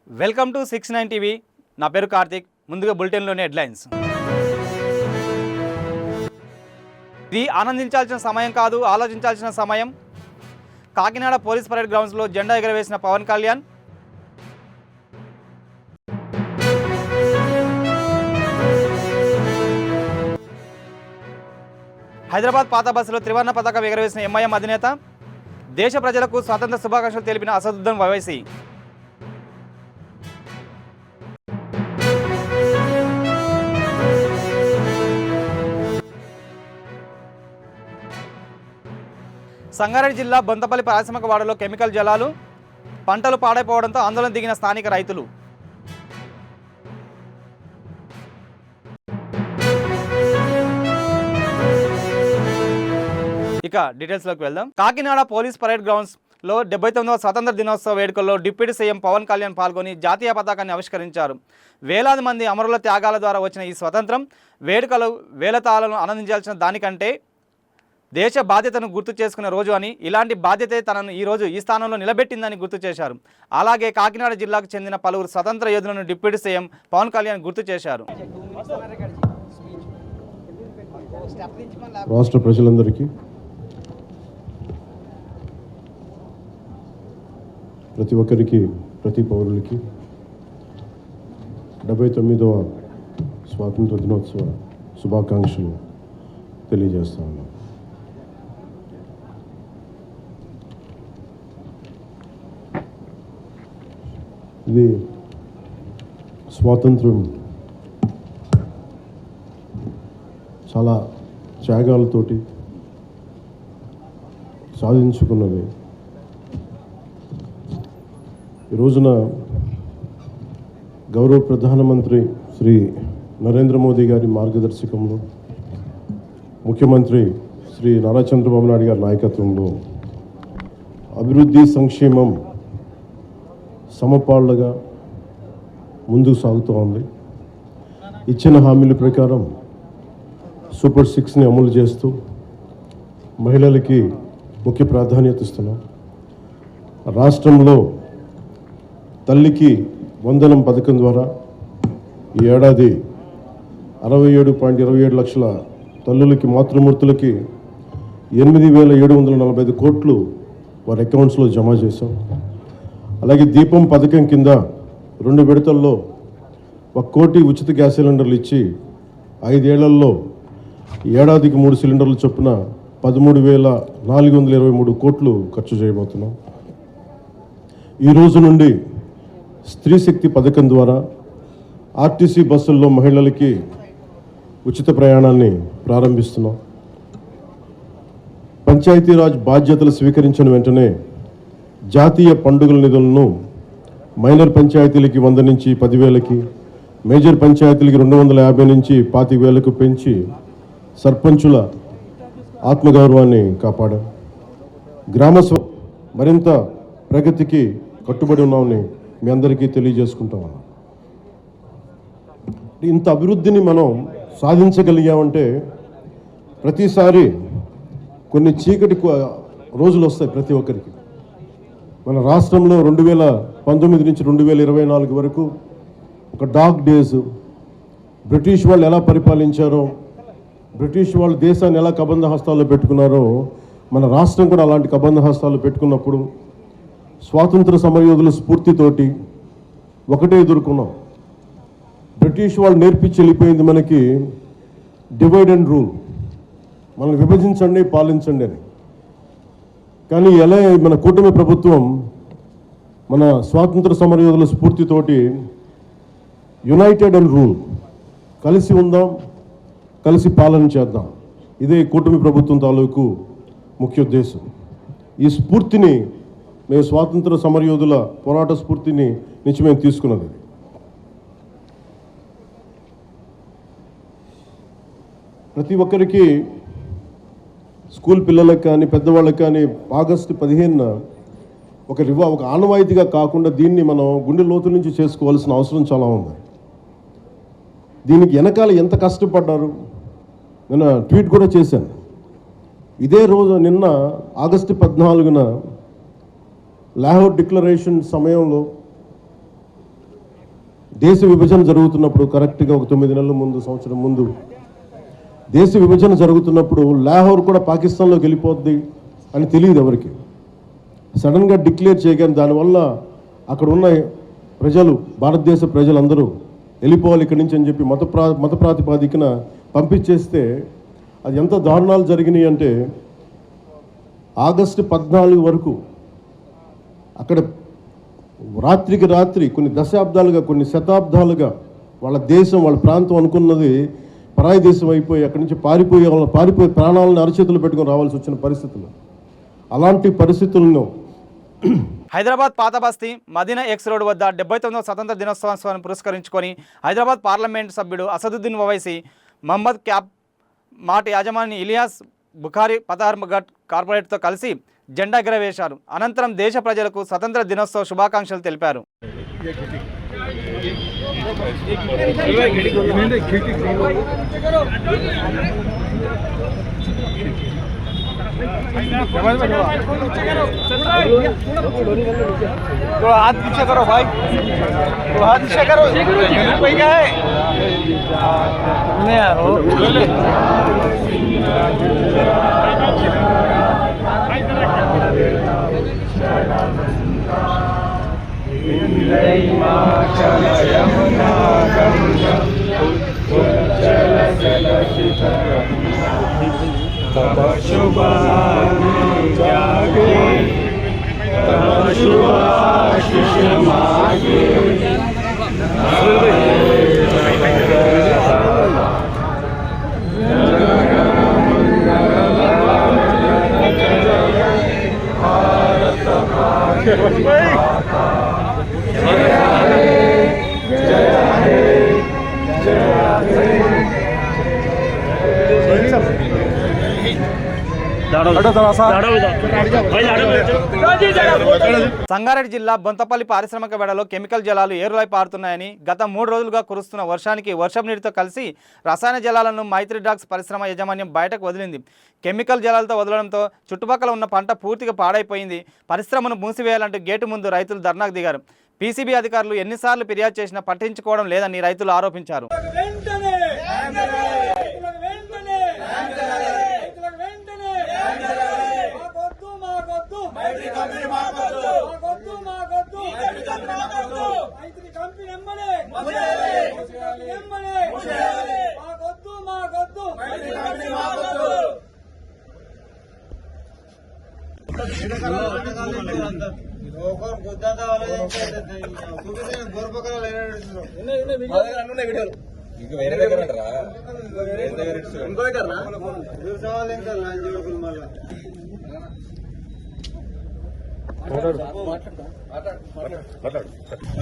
Welcome to 69 TV. నా పేరు కార్తిక్. ముందుగా బులెటిన్లోని హెడ్లైన్స్. ఇది ఆనందించాల్సిన సమయం కాదు, ఆలోచించాల్సిన సమయం. కాకినాడ పోలీస్ పరేడ్ గ్రౌండ్స్లో జెండా ఎగరవేసిన పవన్ కళ్యాణ్. హైదరాబాద్ పాత బస్సులో త్రివర్ణ పతాకం ఎగరవేసిన ఎంఐఎం అధినేత. దేశ ప్రజలకు స్వాతంత్ర శుభాకాంక్షలు తెలిపిన అసదుద్దీన్ ఓవైసీ. సంగారెడ్డి జిల్లా బొంతపల్లి పారిశ్రామిక వాడలో కెమికల్ జలాలు, పంటలు పాడైపోవడంతో ఆందోళన దిగిన స్థానిక రైతులు. ఇక డీటెయిల్స్లోకి వెళ్దాం. కాకినాడ పోలీస్ పరేడ్ గ్రౌండ్స్లో 79వ స్వాతంత్ర దినోత్సవ వేడుకల్లో డిప్యూటీ సీఎం పవన్ కళ్యాణ్ పాల్గొని జాతీయ పతాకాన్ని ఆవిష్కరించారు. వేలాది మంది అమరుల త్యాగాల ద్వారా వచ్చిన ఈ స్వతంత్రం వేడుకలు వేలతాళను ఆనందించాల్సిన దానికంటే దేశ బాధ్యతను గుర్తు చేసుకునే రోజు అని, ఇలాంటి బాధ్యతే తనను ఈరోజు ఈ స్థానంలో నిలబెట్టిందని గుర్తు చేశారు. అలాగే కాకినాడ జిల్లాకు చెందిన పలువురు స్వతంత్ర యోధులను డిప్యూటీ సీఎం పవన్ కళ్యాణ్ గుర్తు చేశారు. రాష్ట్ర ప్రజలందరికీ, ప్రతి ఒక్కరికి, ప్రతి పౌరులకి 79వ స్వాతంత్ర దినోత్సవ శుభాకాంక్షలు తెలియజేస్తా ఉన్నాను. ఇది స్వాతంత్రం చాలా త్యాగాలతోటి సాధించుకున్నది. ఈ రోజున గౌరవ ప్రధానమంత్రి శ్రీ నరేంద్ర మోదీ గారి మార్గదర్శకంలో, ముఖ్యమంత్రి శ్రీ నారా చంద్రబాబు నాయుడు గారి నాయకత్వంలో అభివృద్ధి సంక్షేమం సమపాళ్లుగా ముందుకు సాగుతూ ఉంది. ఇచ్చిన హామీల ప్రకారం సూపర్ 6ని అమలు చేస్తూ మహిళలకి ముఖ్య ప్రాధాన్యత ఇస్తున్నాం. రాష్ట్రంలో తల్లికి వందనం పథకం ద్వారా ఈ ఏడాది 67.27 లక్షల తల్లులకి, మాతృమూర్తులకి 8,745 కోట్లు వారి అకౌంట్స్లో జమ చేశాం. అలాగే దీపం పథకం కింద 2 విడతల్లో 1 కోటి ఉచిత గ్యాస్ సిలిండర్లు ఇచ్చి 5 ఏళ్లలో ఏడాదికి 3 సిలిండర్లు చొప్పున 13,423 కోట్లు ఖర్చు చేయబోతున్నాం. ఈ రోజు నుండి స్త్రీ శక్తి పథకం ద్వారా ఆర్టీసీ బస్సుల్లో మహిళలకి ఉచిత ప్రయాణాన్ని ప్రారంభిస్తున్నాం. పంచాయతీరాజ్ బాధ్యతలు స్వీకరించిన వెంటనే జాతీయ పండుగల నిధులను మైనర్ పంచాయతీలకి 100 నుంచి 10,000కి, మేజర్ పంచాయతీలకి 250 నుంచి 25,000కు పెంచి సర్పంచుల ఆత్మగౌరవాన్ని కాపాడాం. మరింత ప్రగతికి కట్టుబడి ఉన్నామని మీ అందరికీ తెలియజేసుకుంటాం. ఇంత అభివృద్ధిని మనం సాధించగలిగామంటే ప్రతిసారి కొన్ని చీకటి రోజులు వస్తాయి ప్రతి ఒక్కరికి. మన రాష్ట్రంలో 2019 నుంచి 2024 వరకు ఒక డార్క్ డేస్. బ్రిటిష్ వాళ్ళు ఎలా పరిపాలించారో, బ్రిటిష్ వాళ్ళు దేశాన్ని ఎలా కబంధ హస్తాల్లో పెట్టుకున్నారో, మన రాష్ట్రం కూడా అలాంటి కబంధ హస్తాలు పెట్టుకున్నప్పుడు స్వాతంత్ర సమరయోధుల స్ఫూర్తితోటి ఒకటే ఎదుర్కొన్నాం. బ్రిటిష్ వాళ్ళు నేర్పించి వెళ్ళిపోయింది మనకి డివైడ్ అండ్ రూల్, మనల్ని విభజించండి, పాలించండి అని. కానీ ఎలా మన కూటమి ప్రభుత్వం మన స్వాతంత్ర సమరయోధుల స్ఫూర్తితోటి యునైటెడ్ అండ్ రూల్, కలిసి ఉందాం, కలిసి పాలన చేద్దాం, ఇదే కూటమి ప్రభుత్వం తాలూకు ముఖ్య ఉద్దేశం. ఈ స్ఫూర్తిని మేము స్వాతంత్ర సమరయోధుల పోరాట స్ఫూర్తిని నుంచి మేము తీసుకున్నది. ప్రతి ఒక్కరికి, స్కూల్ పిల్లలకు కానీ పెద్దవాళ్ళకి కానీ ఆగస్టు 15న ఒక ఆనవాయితీగా కాకుండా దీన్ని మనం గుండె లోతు నుంచి చేసుకోవాల్సిన అవసరం చాలా ఉంది. దీనికి వెనకాల ఎంత కష్టపడ్డారు నేను ట్వీట్ కూడా చేశాను. ఇదే రోజు నిన్న ఆగస్టు 14న లాహోర్ డిక్లరేషన్ సమయంలో దేశ విభజన జరుగుతున్నప్పుడు కరెక్ట్గా ఒక 9 నెలల ముందు, సంవత్సరం ముందు దేశ విభజన జరుగుతున్నప్పుడు లాహోర్ కూడా పాకిస్తాన్లోకి వెళ్ళిపోద్ది అని తెలియదు ఎవరికి. సడన్గా డిక్లేర్ చేయగానే దానివల్ల అక్కడ ఉన్న ప్రజలు, భారతదేశ ప్రజలందరూ వెళ్ళిపోవాలి ఇక్కడి నుంచి అని చెప్పి మత ప్రాతిపాదికన పంపించేస్తే అది ఎంత దారుణాలు జరిగినాయి అంటే ఆగస్టు 14 వరకు అక్కడ రాత్రికి రాత్రి కొన్ని దశాబ్దాలుగా, కొన్ని శతాబ్దాలుగా వాళ్ళ దేశం, వాళ్ళ ప్రాంతం అనుకున్నది పరాయి దేశం అయిపోయి అక్కడి నుంచి పారిపోయి ప్రాణాలను అరచేతులు పెట్టుకొని రావాల్సి వచ్చిన పరిస్థితులు. అలాంటి పరిస్థితులను హైదరాబాద్ పాత బస్తీ మదీనా ఎక్స్ రోడ్ వద్ద 79వ స్వతంత్ర దినోత్సవాన్ని పురస్కరించుకొని హైదరాబాద్ పార్లమెంట్ సభ్యుడు అసదుద్దీన్ ఓవైసీ, మహమ్మద్ క్యాబ్ మార్ట్ యాజమాని ఇలియాస్ బుఖారీ పతార్మఘట్ కార్పొరేట్తో కలిసి జెండా ఎగరవేశారు. అనంతరం దేశ ప్రజలకు స్వతంత్ర దినోత్సవ శుభాకాంక్షలు తెలిపారు. हाथ पीछे करो भाई, हाथ पीछे करो, कोई क्या है नहीं यार तब शुभांगी जागे, तब शुभाशीष मागे, भारत माता जय हे, जय हे, जय हे। సంగారెడ్డి జిల్లా బొంతపల్లి పారిశ్రామిక వెడలో కెమికల్ జలాలు ఏరులై పారుతున్నాయని, గత 3 రోజులుగా కురుస్తున్న వర్షానికి వర్షపు నీటితో కలిసి రసాయన జలాలను మైత్రి డ్రగ్స్ పరిశ్రమ యాజమాన్యం బయటకు వదిలింది. కెమికల్ జలాలతో వదలడంతో చుట్టుపక్కల ఉన్న పంట పూర్తిగా పాడైపోయింది. పరిశ్రమను మూసివేయాలంటూ గేటు ముందు రైతులు ధర్నాకు దిగారు. పీసీబీ అధికారులు ఎన్నిసార్లు ఫిర్యాదు చేసినా పట్టించుకోవడం లేదని రైతులు ఆరోపించారు.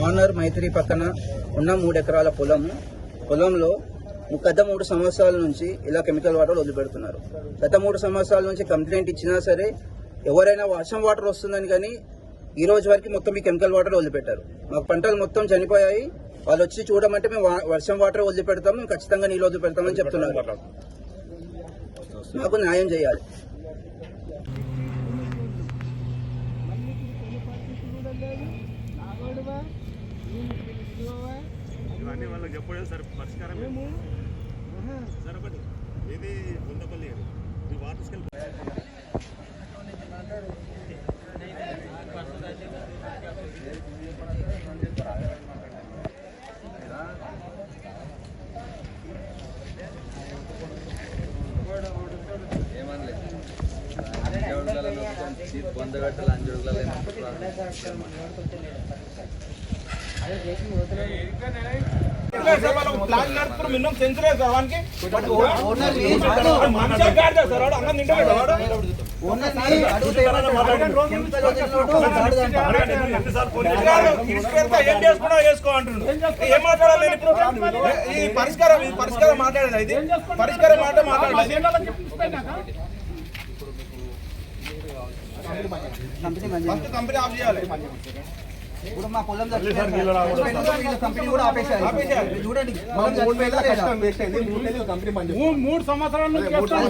ఓనర్ మైత్రి పక్కన ఉన్న 3 ఎకరాల పొలంలో గత 3 సంవత్సరాల నుంచి ఇలా కెమికల్ వాటర్ వదిలిపెడుతున్నారు. గత 3 సంవత్సరాల నుంచి కంప్లైంట్ ఇచ్చినా సరే ఎవరైనా వర్షం వాటర్ వస్తుందని కానీ ఈ రోజు వరకు మొత్తం ఈ కెమికల్ వాటర్ వదిలిపెట్టారు. మాకు పంటలు మొత్తం చనిపోయాయి. వాళ్ళు వచ్చి చూడమంటే మేము వర్షం వాటర్ వదిలిపెడతాం, మేము ఖచ్చితంగా నీళ్ళు వదిలిపెడతామని చెప్తున్నారు. మాకు న్యాయం చేయాలి. ఇవన్నీ వాళ్ళకి చెప్పలేదు సార్. పరిష్కారం సార్ ఒకటి ఇది బొందపల్లి ఈ వాటర్ స్కెల్ మినిమం సెన్సర్ వానికి ఏం చేసుకున్నా చేసుకో అంటుండు. ఏం మాట్లాడాలి ఇప్పుడు? ఈ పరిష్కారం మాట్లాడేది, ఇది పరిష్కారం మాట్లాడాలి. కంపెనీ ఆఫ్ చేయాలి. ఇప్పుడు మా పొలం కంపెనీ కూడా ఆపేశారు. మీరు చూడండి, పొలం చచ్చిపోయిందా లేదా? 3 సంవత్సరాల నుంచి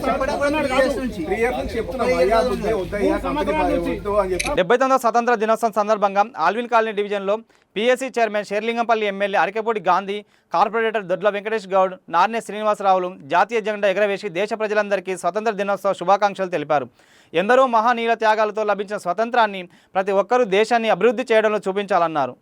చెప్పడం కూడా 3 years నుంచి. 3 years నుంచి చెప్తున్నాం అయ్యా వద్దు వద్దయ్యా కంపెనీ వద్దు అని చెప్పి 79వ స్వతంత్ర దినోత్సవం సందర్భంగా ఆల్విన్ కాలనీ డివిజన్లో PSC chairman Serilingampally MLA Arekapudi Gandhi, corporator Dodla Venkatesh Goud, Narne శ్రీనివాసరావులు జాతీయ జెండా ఎగరవేసి దేశ ప్రజలందరికీ స్వతంత్ర దినోత్సవ శుభాకాంక్షలు తెలిపారు. ఎందరో మహానీయుల త్యాగాలతో లభించిన స్వతంత్రాన్ని ప్రతి ఒక్కరూ దేశాన్ని అభివృద్ధి చేయడంలో చూపించాలన్నారు.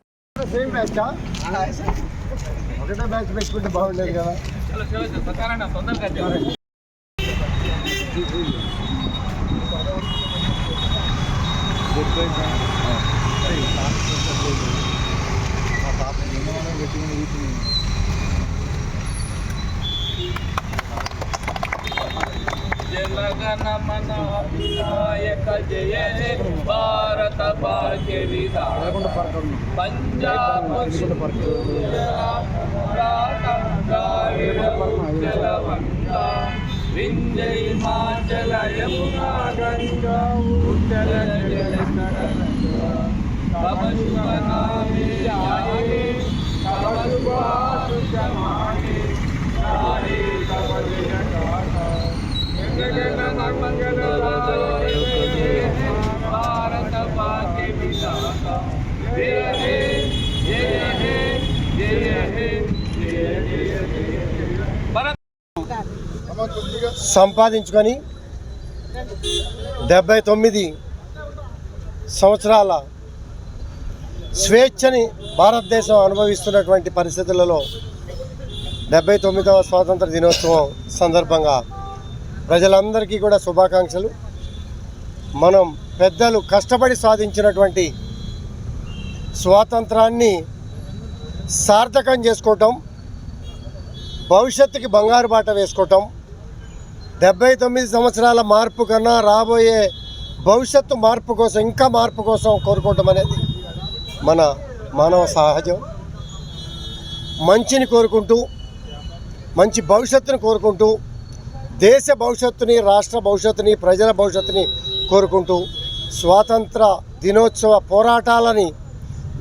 జనగణమన వినాయక జయ హే భారత భాగ్య విధాత పంజాబ్ వింధ్య హిమాచల యమునా గంగా ఉత్తర తవ శుభ నామే ఆయే తవ శుభాశుషమానే నారే తవ జయగాథా భారత భాగ్య విధాత జయ హే జయ హే జయ హే జయ జయ జయ. సంపాదించుకొని 79 సంవత్సరాల స్వేచ్ఛని భారతదేశం అనుభవిస్తున్నటువంటి పరిస్థితులలో 79వ స్వాతంత్ర దినోత్సవం సందర్భంగా ప్రజలందరికీ కూడా శుభాకాంక్షలు. మనం పెద్దలు కష్టపడి సాధించినటువంటి స్వాతంత్రాన్ని సార్థకం చేసుకోవటం, భవిష్యత్తుకి బంగారు బాట వేసుకోవటం, 79 సంవత్సరాల మార్పు కన్నా రాబోయే భవిష్యత్తు మార్పు కోసం, ఇంకా మార్పు కోసం కోరుకోవటం అనేది మన మానవ సహజం. మంచిని కోరుకుంటూ, మంచి భవిష్యత్తుని కోరుకుంటూ, దేశ భవిష్యత్తుని, రాష్ట్ర భవిష్యత్తుని, ప్రజల భవిష్యత్తుని కోరుకుంటూ స్వాతంత్ర దినోత్సవ పోరాటాలని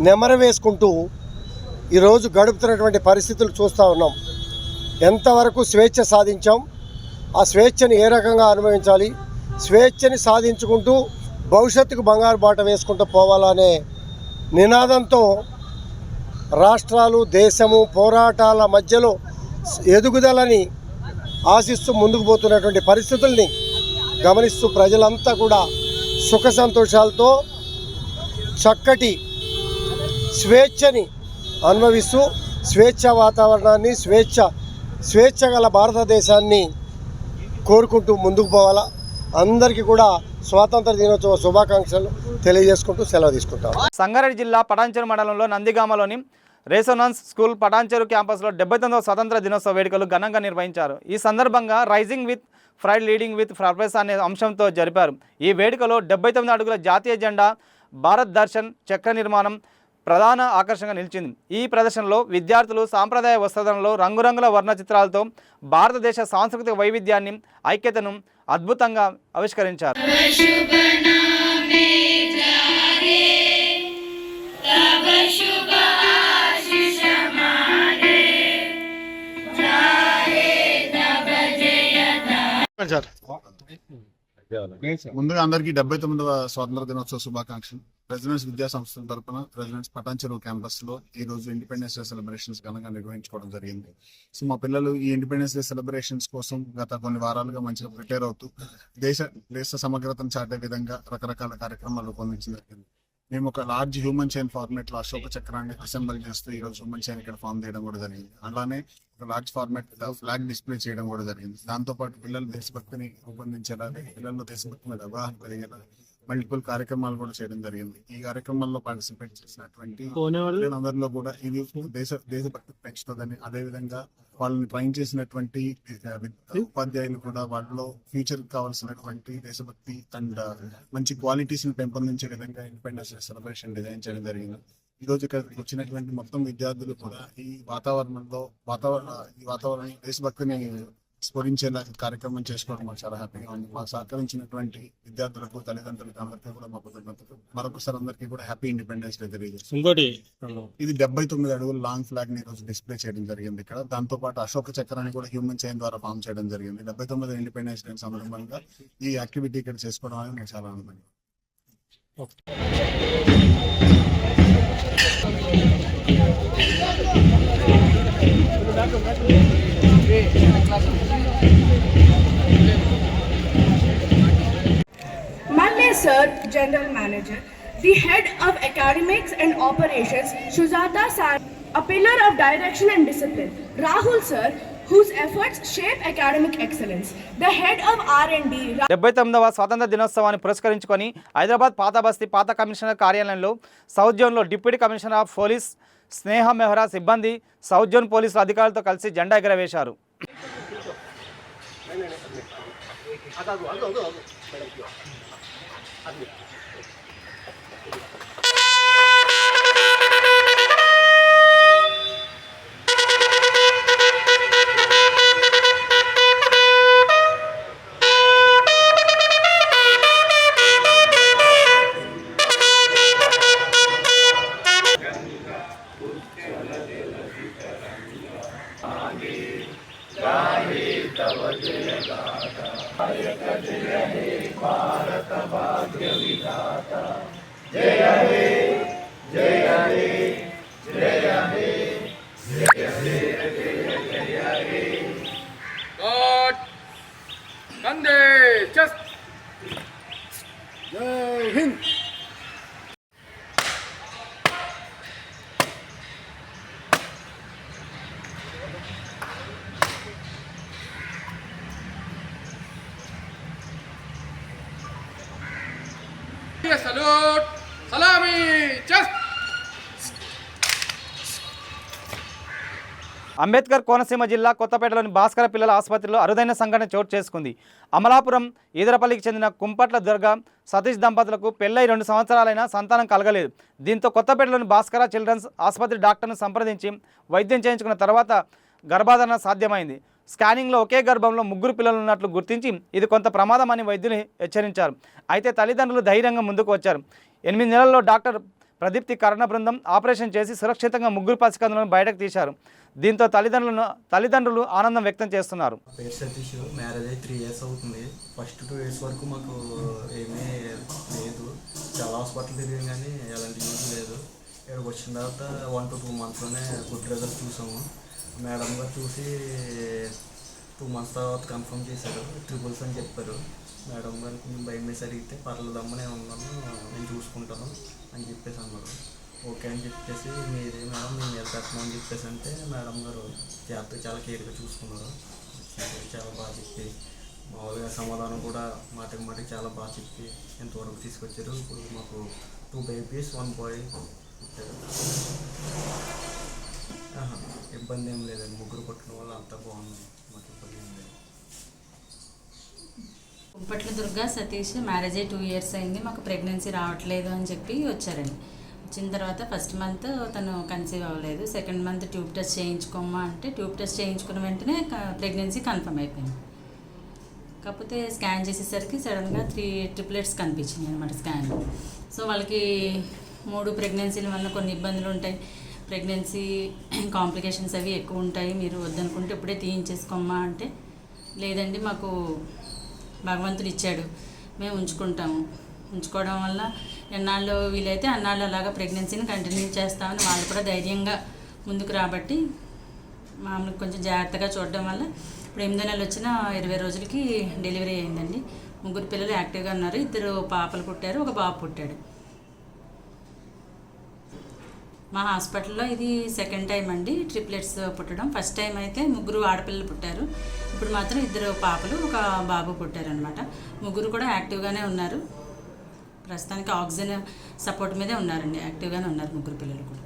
నెమరవేసుకుంటూ ఈరోజు గడుపుతున్నటువంటి పరిస్థితులు చూస్తూ ఉన్నాం. ఎంతవరకు స్వేచ్ఛ సాధించాం, ఆ స్వేచ్ఛని ఏ రకంగా అనుభవించాలి, స్వేచ్ఛని సాధించుకుంటూ భవిష్యత్తుకు బంగారు బాట వేసుకుంటూ పోవాలనే నినాదంతో రాష్ట్రాలు, దేశము పోరాటాల మధ్యలో ఎదుగుదలని ఆశిస్తూ ముందుకు పోతున్నటువంటి పరిస్థితుల్ని గమనిస్తూ ప్రజలంతా కూడా సుఖ సంతోషాలతో చక్కటి స్వేచ్ఛని అనుభవిస్తూ స్వేచ్ఛ వాతావరణాన్ని, స్వేచ్ఛ గల భారతదేశాన్ని కోరుకుంటూ ముందుకు పోవాలా. అందరికీ కూడా స్వాతంత్ర దినోత్సవ శుభాకాంక్షలు తెలియజేసుకుంటూ సెలవు తీసుకుంటాం. సంగారెడ్డి జిల్లా పటాన్చెరు మండలంలో నందిగామలోని రెసోనాన్స్ స్కూల్ పటాన్చెరు క్యాంపస్లో 79వ స్వతంత్ర దినోత్సవ వేడుకలు ఘనంగా నిర్వహించారు. ఈ సందర్భంగా rising with pride leading with purpose అనే అంశంతో జరిపారు. ఈ వేడుకలో 79 అడుగుల జాతీయ జెండా, భారత్ దర్శన్ చక్ర నిర్మాణం ప్రధాన ఆకర్షణగా నిలిచింది. ఈ ప్రదర్శనలో విద్యార్థులు సాంప్రదాయ వస్త్రధారణలో రంగురంగుల వర్ణ చిత్రాలతో భారతదేశ సాంస్కృతిక వైవిధ్యాన్ని, ఐక్యతను అద్భుతంగా ఆవిష్కరించారు. ముందుగా అందరికీ 79వ స్వాతంత్ర దినోత్సవ శుభాకాంక్షలు. ప్రెసిడెంట్స్ విద్యా సంస్థల తరపున ప్రెసిడెంట్స్ పటాన్చెరు క్యాంపస్ లో ఈ రోజు ఇండిపెండెన్స్ డే సెలబ్రేషన్స్ ఘనంగా నిర్వహించుకోవడం జరిగింది. సో మా పిల్లలు ఈ ఇండిపెండెన్స్ డే సెలబ్రేషన్స్ కోసం గత కొన్ని వారాలుగా మంచిగా ప్రిపేర్ అవుతూ దేశ సమగ్రతను చాటే విధంగా రకరకాల కార్యక్రమాలు రూపొందించడం జరిగింది. మేము ఒక లార్జ్ హ్యూమన్ చైన్ ఫార్మేట్ లో అశోక చక్రాన్ని అసెంబుల్ చేస్తూ ఈ రోజు హ్యూమన్ చైన్ ఇక్కడ ఫామ్ చేయడం కూడా జరిగింది. అలానే ఒక లార్జ్ ఫార్మాట్ ఫ్లాగ్ డిస్ప్లే చేయడం కూడా జరిగింది. దాంతో పాటు పిల్లలు దేశభక్తిని రూపొందించేలా, పిల్లల్లో దేశభక్తి మీద అవగాహన కలిగేలా మల్టిపుల్ కార్యక్రమాలు కూడా చేయడం జరిగింది. ఈ కార్యక్రమాల్లో పార్టిసిపేట్ చేసినటువంటి అందరిలో కూడా ఇది దేశభక్తి పెంచుతుందని, అదేవిధంగా వాళ్ళని ట్రైన్ చేసినటువంటి ఉపాధ్యాయులు కూడా వాళ్ళలో ఫ్యూచర్ కావాల్సినటువంటి దేశభక్తి అండ్ మంచి క్వాలిటీస్ ని పెంపొందించే విధంగా ఇండిపెండెన్స్ డే సెలబ్రేషన్ డిజైన్ చేయడం జరిగింది. ఈ రోజు ఇక్కడ వచ్చినటువంటి మొత్తం విద్యార్థులు కూడా ఈ వాతావరణం దేశభక్తిని స్ఫురించేలా కార్యక్రమం చేసుకోవడం మాకు చాలా హ్యాపీగా ఉంది. మాకు సహకరించినటువంటి విద్యార్థులకు, తల్లిదండ్రులకు అందరికీ కూడా మా కృతజ్ఞతలు. మరొకసారి అందరికీ కూడా హ్యాపీ ఇండిపెండెన్స్ డే తెలియజేస్తాం. ఇంకోటి ఇది 79 అడుగుల లాంగ్ ఫ్లాగ్ ని ఈరోజు డిస్ప్లే చేయడం జరిగింది ఇక్కడ. దాంతో పాటు అశోక చక్రాన్ని కూడా హ్యూమన్ చైన్ ద్వారా ఫామ్ చేయడం జరిగింది. 79 ఇండిపెండెన్స్ డే సందర్భంగా ఈ యాక్టివిటీ ఇక్కడ చేసుకోవడం అనేది నాకు చాలా ఆనందంగా. Monday, sir, General Manager, the head of academics and operations, Shuzata San, a pillar of direction and discipline. Rahul, sir, whose efforts shape academic excellence. The head of R&D. 79వ స్వాతంత్ర దినోత్సవాన్ని పురస్కరించుకొని హైదరాబాద్ పాత బస్తీ పాత కమిషనర్ కార్యాలయంలో సౌత్ జోన్లో deputy commissioner of police స్నేహ మెహ్రా సిబ్బంది south zone పోలీసుల అధికారులతో కలిసి జెండా ఎగరవేశారు. God, Vande, just. జై Hind. Salute, salami, just. Ambedkar Konaseema జిల్లా కొత్తపేటలోని భాస్కర పిల్లల ఆసుపత్రిలో అరుదైన సంఘటన చోటు చేసుకుంది. అమలాపురం ఈదరపల్లికి చెందిన కుంపట్ల దుర్గా సతీష్ దంపతులకు పెళ్ళై 2 సంవత్సరాలైనా సంతానం కలగలేదు. దీంతో కొత్తపేటలోని భాస్కర చిల్డ్రన్స్ ఆసుపత్రి డాక్టర్ను సంప్రదించి వైద్యం చేయించుకున్న తర్వాత గర్భధారణ సాధ్యమైంది. స్కానింగ్లో ఒకే గర్భంలో 3 పిల్లలు ఉన్నట్లు గుర్తించి ఇది కొంత ప్రమాదం అని వైద్యులు హెచ్చరించారు. అయితే తల్లిదండ్రులు ధైర్యంగా ముందుకు వచ్చారు. 8 నెలల్లో డాక్టర్ ప్రదీప్తి కరణ బృందం ఆపరేషన్ చేసి సురక్షితంగా 3 పసికందులను బయటకు తీశారు. దీంతో తల్లిదండ్రులు ఆనందం వ్యక్తం చేస్తున్నారు. పేరు సతీష్, మ్యారేజ్ అయ్యి 3 years అవుతుంది. ఫస్ట్ 2 years వరకు మాకు ఏమీ లేదు. చాలా హాస్పిటల్ తిరిగాం కానీ ఎలాంటి యూజ్ లేదు. ఇక్కడికి వచ్చిన తర్వాత 1 to 2 monthsలోనే గుడ్ రిజల్ట్ చూసాము. మేడం గారు చూసి 2 months తర్వాత కన్ఫర్మ్ చేశారు. ట్రిపుల్స్ అని చెప్పారు. మేడం గారు కొంచెం భయం వేసి అడిగితే పర్లేదమ్మా నేను ఉన్నాను, నేను చూసుకుంటాను అని చెప్పేసి అన్నారు. ఓకే అని చెప్పేసి మీదే మేడం మేము మీద పెట్టమని అని చెప్పేసి అంటే మేడం గారు చాలా కేర్గా చూసుకున్నారు. చాలా బాగా చెప్పి మామూలుగా సమాధానం కూడా మాటకి చాలా బాగా చెప్పి ఎంతవరకు తీసుకొచ్చారు. ఇప్పుడు మాకు 2 babies 1 boy పుట్టారు. ఇబ్బంది ఏం లేదండి. 3 పుట్టిన వాళ్ళు అంతా బాగుంది. మాకు ఇబ్బంది ఏం లేదు. కుంపట్ల దుర్గా సతీష్, మ్యారేజ్ అయ్యి 2 years అయింది. మాకు ప్రెగ్నెన్సీ రావట్లేదు అని చెప్పి వచ్చారండి. వచ్చిన తర్వాత ఫస్ట్ మంత్ తను కన్సీవ్ అవ్వలేదు. సెకండ్ మంత్ ట్యూబ్ టెస్ట్ చేయించుకోమ్మా అంటే ట్యూబ్ టెస్ట్ చేయించుకున్న వెంటనే ప్రెగ్నెన్సీ కన్ఫర్మ్ అయిపోయింది. కాకపోతే స్కాన్ చేసేసరికి సడన్గా 3 triplets కనిపించింది అనమాట స్కాన్లో. సో వాళ్ళకి 3 ప్రెగ్నెన్సీల వల్ల కొన్ని ఇబ్బందులు ఉంటాయి. ప్రెగ్నెన్సీ కాంప్లికేషన్స్ అవి ఎక్కువ ఉంటాయి, మీరు వద్దనుకుంటే ఇప్పుడే తీయించేసుకోమ్మా అంటే లేదండి మాకు భగవంతుడు ఇచ్చాడు, మేము ఉంచుకోవడం వల్ల ఎన్నాళ్ళు వీలైతే అన్నాళ్ళు అలాగా ప్రెగ్నెన్సీని కంటిన్యూ చేస్తామని వాళ్ళు కూడా ధైర్యంగా ముందుకు రాబట్టి మామూలుగా కొంచెం జాగ్రత్తగా చూడడం వల్ల ఇప్పుడు 8వ నెల వచ్చిన 20 రోజులకి డెలివరీ అయిందండి. 3 పిల్లలు యాక్టివ్గా ఉన్నారు. 2 పాపలు పుట్టారు, 1 బాబు పుట్టాడు. మా హాస్పిటల్లో ఇది సెకండ్ టైం అండి ట్రిప్లెట్స్ పుట్టడం. ఫస్ట్ టైం అయితే 3 ఆడపిల్లలు పుట్టారు. ఇప్పుడు మాత్రం 2 పాపలు 1 బాబు పుట్టారనమాట. 3 కూడా యాక్టివ్గానే ఉన్నారు. ప్రస్తుతానికి ఆక్సిజన్ సపోర్ట్ మీదే ఉన్నారండి, యాక్టివ్గానే ఉన్నారు 3 పిల్లలు కూడా.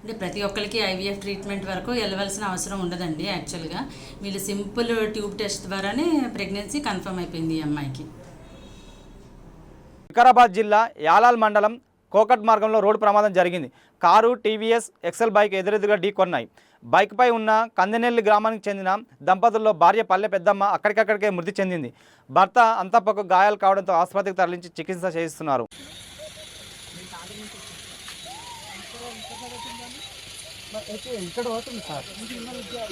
అంటే ప్రతి ఒక్కరికి ఐవీఎఫ్ ట్రీట్మెంట్ వరకు వెళ్ళవలసిన అవసరం ఉండదండి. యాక్చువల్గా వీళ్ళు సింపుల్ ట్యూబ్ టెస్ట్ ద్వారానే ప్రెగ్నెన్సీ కన్ఫర్మ్ అయిపోయింది ఈ అమ్మాయికి. వికారాబాద్ జిల్లా యాలాల్ మండలం కోకట్ మార్గంలో రోడ్డు ప్రమాదం జరిగింది. కారు టీవీఎస్ ఎక్సెల్ బైక్ ఎదురెదురుగా ఢీకొన్నాయి. బైక్పై ఉన్న కందెనెల్లి గ్రామానికి చెందిన దంపతుల్లో భార్య పల్లె పెద్దమ్మ అక్కడికక్కడికే మృతి చెందింది. భర్త అంతప్పకు గాయాలు కావడంతో ఆసుపత్రికి తరలించి చికిత్స చేయిస్తున్నారు. ఎక్కడ పోతుంది సార్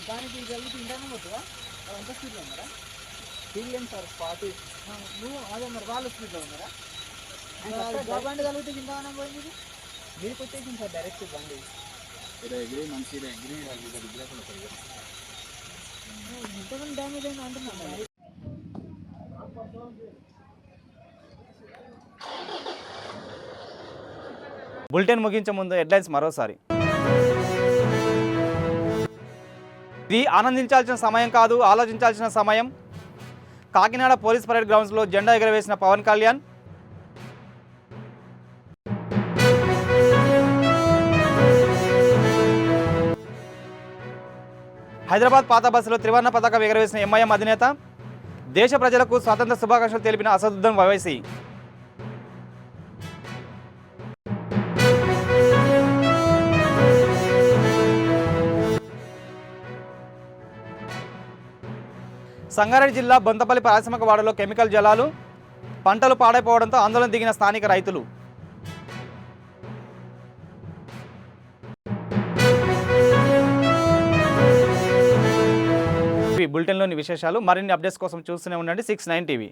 దానికి జరుగుతూ ఇంటానే పోతుందా అంత స్పీడ్లో ఉన్నారా స్పీడ్ లేని సార్ స్పాట్ నువ్వు అదే మరి వాళ్ళు స్పీడ్లో ఉన్నారా బండి కలిగితే ఇంటానే పోయింది మీకు వచ్చేసింది సార్ డైరెక్ట్ బండి ఎంతమంది డ్యామేజ్ అయింది అంటున్నాను. బులెటిన్ ముగించే ముందు హెడ్లైన్స్ మరోసారి. ఇది ఆనందించాల్సిన సమయం కాదు, ఆలోచించాల్సిన సమయం. కాకినాడ పోలీస్ పరేడ్ గ్రౌండ్స్లో జెండా ఎగరవేసిన పవన్ కళ్యాణ్. హైదరాబాద్ పాత బస్సులో త్రివర్ణ పతాకం ఎగరవేసిన ఎంఐఎం అధినేత. దేశ ప్రజలకు స్వాతంత్ర శుభాకాంక్షలు తెలిపిన అసదుద్దీన్ ఓవైసీ. సంగారెడ్డి జిల్లా బొంతపల్లి పారిశ్రామిక వాడలో కెమికల్ జలాలు, పంటలు పాడైపోవడంతో ఆందోళన దిగిన స్థానిక రైతులు. బులెటిన్లోని విశేషాలు. మరిన్ని అప్డేట్స్ కోసం చూస్తూనే ఉండండి 6-9 టీవీ.